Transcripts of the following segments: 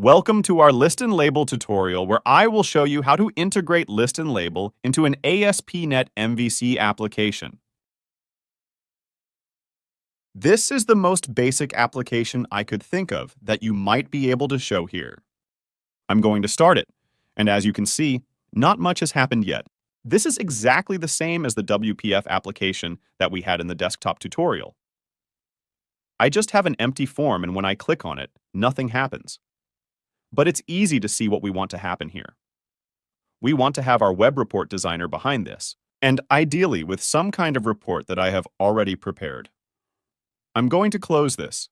Welcome to our List and Label tutorial where I will show you how to integrate List and Label into an ASP.NET MVC application. This is the most basic application I could think of that you might be able to show here. I'm going to start it, and as you can see, not much has happened yet. This is exactly the same as the WPF application that we had in the desktop tutorial. I just have an empty form, and when I click on it, nothing happens. But it's easy to see what we want to happen here. We want to have our web report designer behind this, and ideally with some kind of report that I have already prepared. I'm going to close this.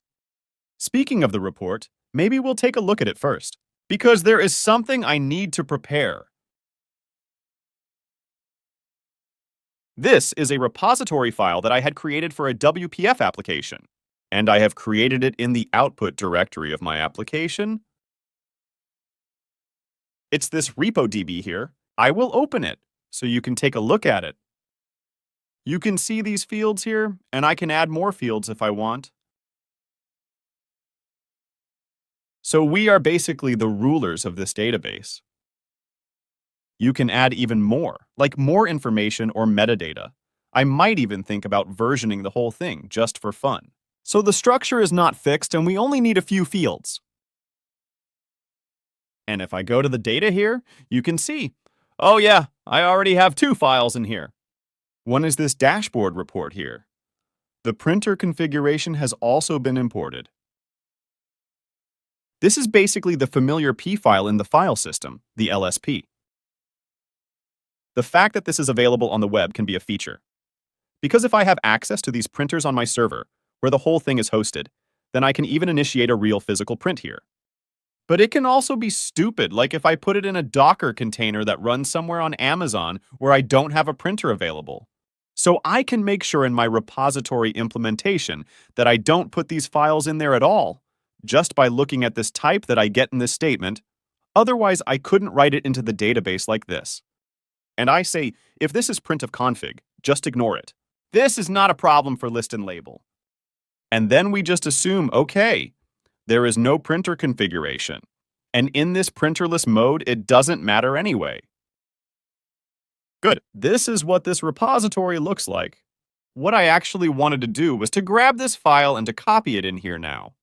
Speaking of the report, maybe we'll take a look at it first, because there is something I need to prepare. This is a repository file that I had created for a WPF application, and I have created it in the output directory of my application. It's this repo.db here. I will open it so you can take a look at it. You can see these fields here, and I can add more fields if I want. So we are basically the rulers of this database. You can add even more, like more information or metadata. I might even think about versioning the whole thing just for fun. So the structure is not fixed, and we only need a few fields. And if I go to the data here, you can see, oh yeah, I already have two files in here. One is this dashboard report here. The printer configuration has also been imported. This is basically the familiar P file in the file system, the LSP. The fact that this is available on the web can be a feature. Because if I have access to these printers on my server, where the whole thing is hosted, then I can even initiate a real physical print here. But it can also be stupid, like if I put it in a Docker container that runs somewhere on Amazon where I don't have a printer available. So I can make sure in my repository implementation that I don't put these files in there at all, just by looking at this type that I get in this statement. Otherwise, I couldn't write it into the database like this. And I say, if this is printf-config, just ignore it. This is not a problem for list and label. And then we just assume, okay, there is no printer configuration. And in this printerless mode, it doesn't matter anyway. Good. This is what this repository looks like. What I actually wanted to do was to grab this file and to copy it in here now.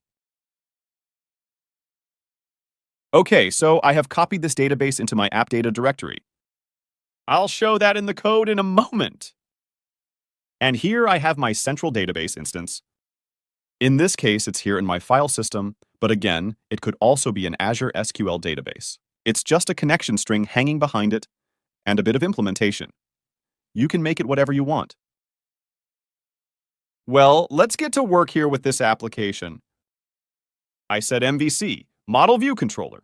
Okay, so I have copied this database into my app data directory. I'll show that in the code in a moment. And here I have my central database instance. In this case, it's here in my file system, but again, it could also be an Azure SQL database. It's just a connection string hanging behind it and a bit of implementation. You can make it whatever you want. Well, let's get to work here with this application. I said MVC, Model View Controller.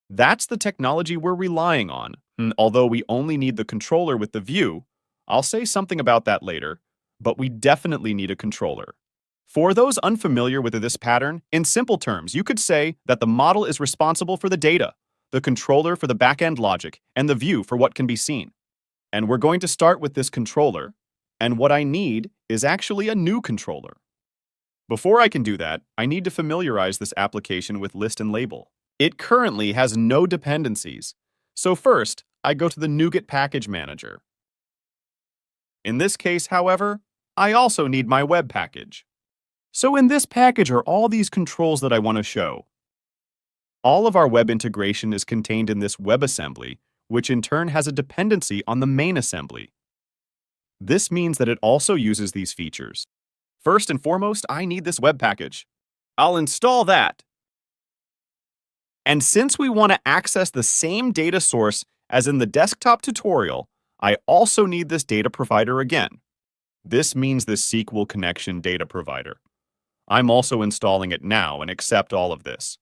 That's the technology we're relying on. Although we only need the controller with the view, I'll say something about that later, but we definitely need a controller. For those unfamiliar with this pattern, in simple terms, you could say that the model is responsible for the data, the controller for the back-end logic, and the view for what can be seen. And we're going to start with this controller, and what I need is actually a new controller. Before I can do that, I need to familiarize this application with list and label. It currently has no dependencies. So first, I go to the NuGet package manager. In this case, however, I also need my web package. So in this package are all these controls that I want to show. All of our web integration is contained in this WebAssembly, which in turn has a dependency on the main assembly. This means that it also uses these features. First and foremost, I need this web package. I'll install that. And since we want to access the same data source as in the desktop tutorial, I also need this data provider again. This means the SQL connection data provider. I'm also installing it now and accept all of this.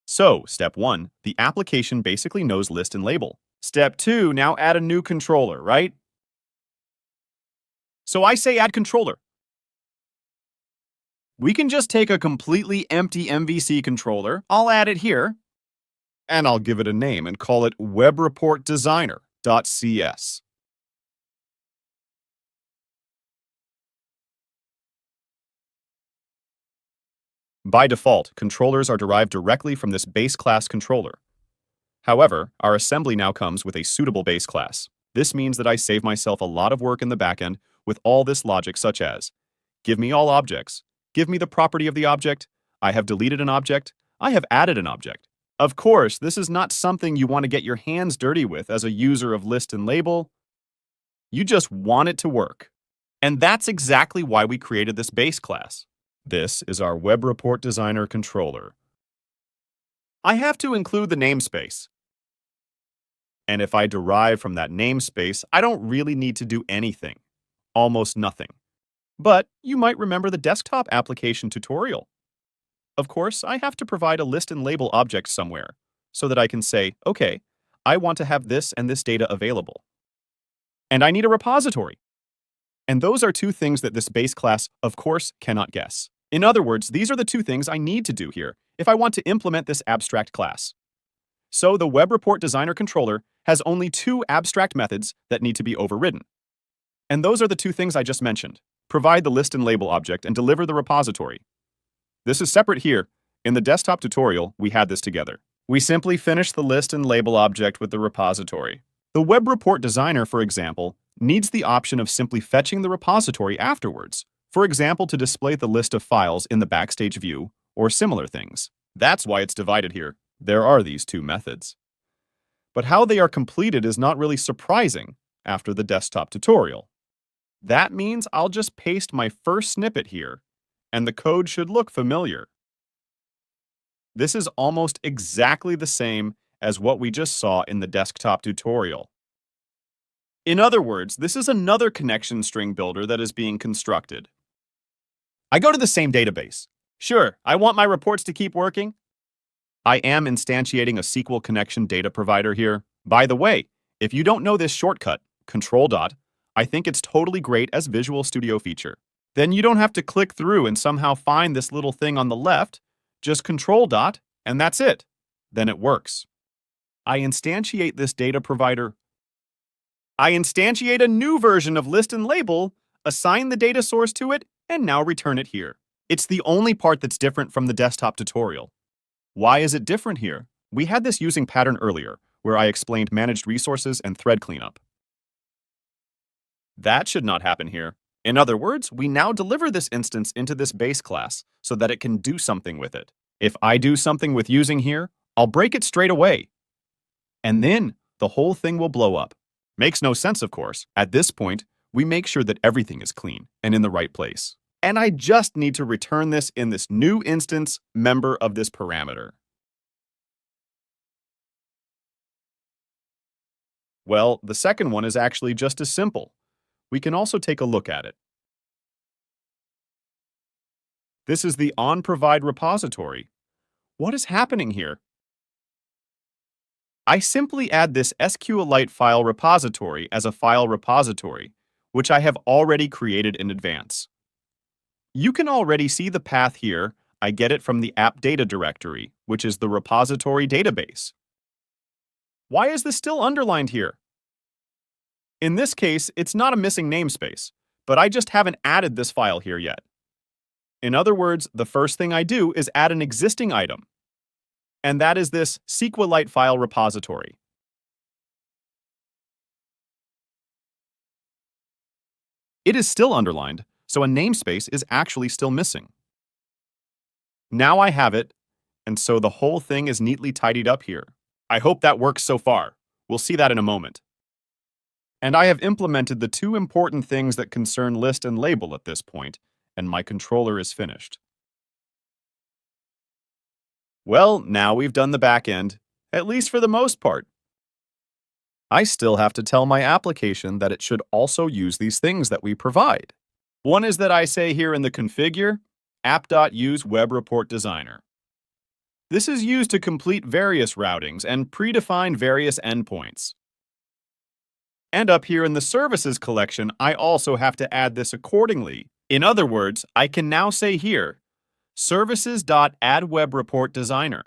So, step 1, the application basically knows list and label. Step 2, now add a new controller, right? So I say add controller. We can just take a completely empty MVC controller, I'll add it here, and I'll give it a name and call it webreportdesigner.cs. By default, controllers are derived directly from this base class controller. However, our assembly now comes with a suitable base class. This means that I save myself a lot of work in the backend with all this logic such as, give me all objects, give me the property of the object, I have deleted an object, I have added an object. Of course, this is not something you want to get your hands dirty with as a user of list and label. You just want it to work. And that's exactly why we created this base class. This is our Web Report Designer controller. I have to include the namespace. And if I derive from that namespace, I don't really need to do anything. Almost nothing. But you might remember the desktop application tutorial. Of course, I have to provide a list and label object somewhere so that I can say, okay, I want to have this and this data available. And I need a repository. And those are two things that this base class, of course, cannot guess. In other words, these are the two things I need to do here if I want to implement this abstract class. So the Web Report Designer controller has only two abstract methods that need to be overridden. And those are the two things I just mentioned. Provide the list and label object and deliver the repository. This is separate here. In the desktop tutorial, we had this together. We simply finished the list and label object with the repository. The Web Report Designer, for example, needs the option of simply fetching the repository afterwards. For example, to display the list of files in the Backstage view or similar things. That's why it's divided here. There are these two methods. But how they are completed is not really surprising after the desktop tutorial. That means I'll just paste my first snippet here, and the code should look familiar. This is almost exactly the same as what we just saw in the desktop tutorial. In other words, this is another connection string builder that is being constructed. I go to the same database. Sure, I want my reports to keep working. I am instantiating a SQL connection data provider here. By the way, if you don't know this shortcut, Control Dot, I think it's totally great as Visual Studio feature. Then you don't have to click through and somehow find this little thing on the left. Just Control Dot, and that's it. Then it works. I instantiate this data provider. I instantiate a new version of list and label, assign the data source to it, and now return it here. It's the only part that's different from the desktop tutorial. Why is it different here? We had this using pattern earlier, where I explained managed resources and thread cleanup. That should not happen here. In other words, we now deliver this instance into this base class so that it can do something with it. If I do something with using here, I'll break it straight away. And then the whole thing will blow up. Makes no sense, of course. At this point, we make sure that everything is clean and in the right place. And I just need to return this in this new instance member of this parameter. Well, the second one is actually just as simple. We can also take a look at it. This is the onProvide repository. What is happening here? I simply add this SQLite file repository as a file repository, which I have already created in advance. You can already see the path here. I get it from the app data directory, which is the repository database. Why is this still underlined here? In this case, it's not a missing namespace, but I just haven't added this file here yet. In other words, the first thing I do is add an existing item, and that is this SQLite file repository. It is still underlined, so a namespace is actually still missing. Now I have it, and so the whole thing is neatly tidied up here. I hope that works so far. We'll see that in a moment. And I have implemented the two important things that concern list and label at this point, and my controller is finished. Well, now we've done the back end, at least for the most part. I still have to tell my application that it should also use these things that we provide. One is that I say here in the configure, app.use web report designer. This is used to complete various routings and predefine various endpoints. And up here in the services collection, I also have to add this accordingly. In other words, I can now say here, services.addWebReportDesigner.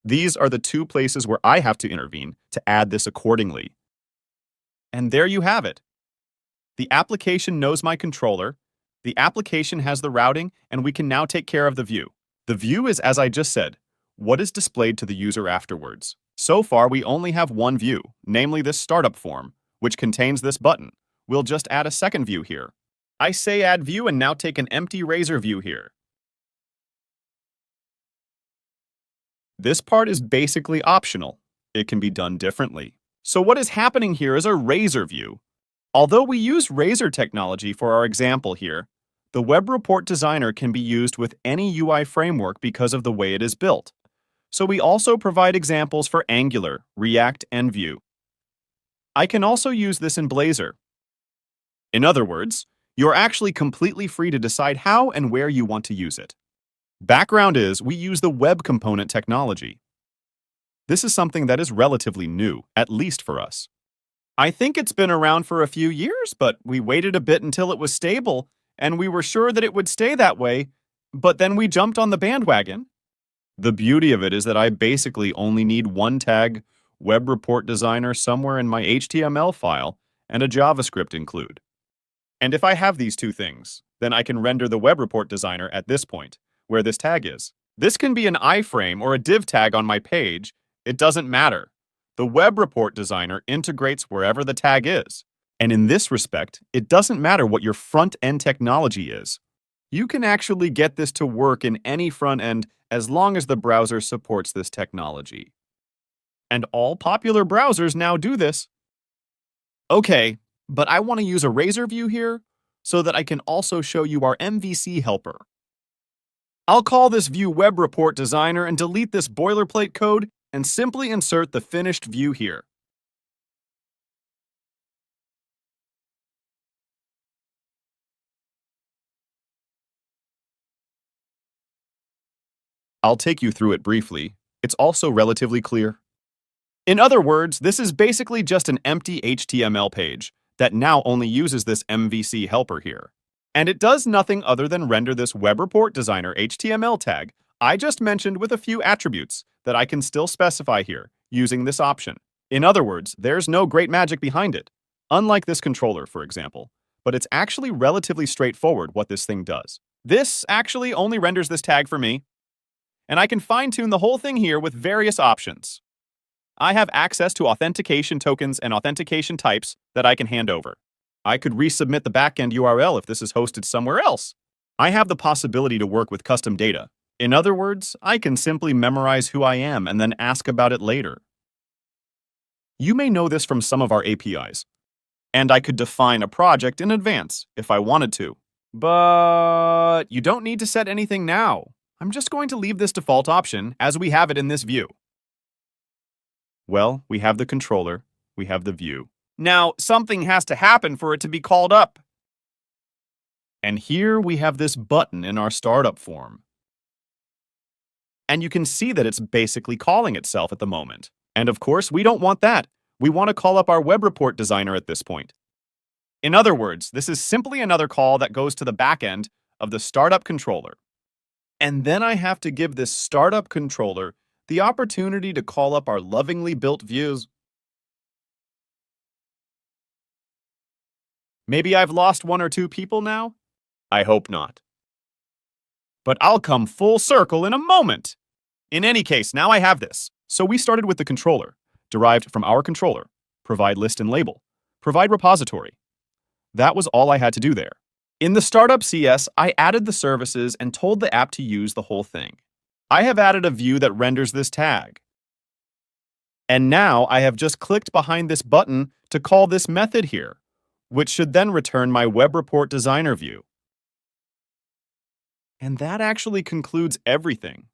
These are the two places where I have to intervene to add this accordingly. And there you have it. The application knows my controller, the application has the routing, and we can now take care of the view. The view is, as I just said, what is displayed to the user afterwards. So far, we only have one view, namely this startup form, which contains this button. We'll just add a second view here. I say add view and now take an empty razor view here. This part is basically optional. It can be done differently. So what is happening here is a razor view. Although we use razor technology for our example here, the Web Report Designer can be used with any UI framework because of the way it is built. So we also provide examples for Angular, React, and Vue. I can also use this in Blazor. In other words, you're actually completely free to decide how and where you want to use it. Background is we use the web component technology. This is something that is relatively new, at least for us. I think it's been around for a few years, but we waited a bit until it was stable, and we were sure that it would stay that way, but then we jumped on the bandwagon. The beauty of it is that I basically only need one tag, Web Report Designer, somewhere in my HTML file, and a JavaScript include. And if I have these two things, then I can render the Web Report Designer at this point, where this tag is. This can be an iframe or a div tag on my page. It doesn't matter. The Web Report Designer integrates wherever the tag is. And in this respect, it doesn't matter what your front-end technology is. You can actually get this to work in any front end as long as the browser supports this technology. And all popular browsers now do this. Okay, but I want to use a razor view here so that I can also show you our MVC helper. I'll call this view Web Report Designer and delete this boilerplate code and simply insert the finished view here. I'll take you through it briefly. It's also relatively clear. In other words, this is basically just an empty HTML page that now only uses this MVC helper here. And it does nothing other than render this Web Report Designer HTML tag I just mentioned with a few attributes that I can still specify here using this option. In other words, there's no great magic behind it, unlike this controller, for example, but it's actually relatively straightforward what this thing does. This actually only renders this tag for me, and I can fine-tune the whole thing here with various options. I have access to authentication tokens and authentication types that I can hand over. I could resubmit the backend URL if this is hosted somewhere else. I have the possibility to work with custom data. In other words, I can simply memorize who I am and then ask about it later. You may know this from some of our APIs. And I could define a project in advance if I wanted to. But you don't need to set anything now. I'm just going to leave this default option as we have it in this view. Well, we have the controller, we have the view. Now, something has to happen for it to be called up. And here we have this button in our startup form. And you can see that it's basically calling itself at the moment. And of course, we don't want that. We want to call up our Web Report Designer at this point. In other words, this is simply another call that goes to the backend of the startup controller. And then I have to give this startup controller the opportunity to call up our lovingly built views. Maybe I've lost one or two people now? I hope not. But I'll come full circle in a moment. In any case, now I have this. So we started with the controller, derived from our controller, provide list and label, provide repository. That was all I had to do there. In the startup CS, I added the services and told the app to use the whole thing. I have added a view that renders this tag. And now I have just clicked behind this button to call this method here, which should then return my Web Report Designer view. And that actually concludes everything.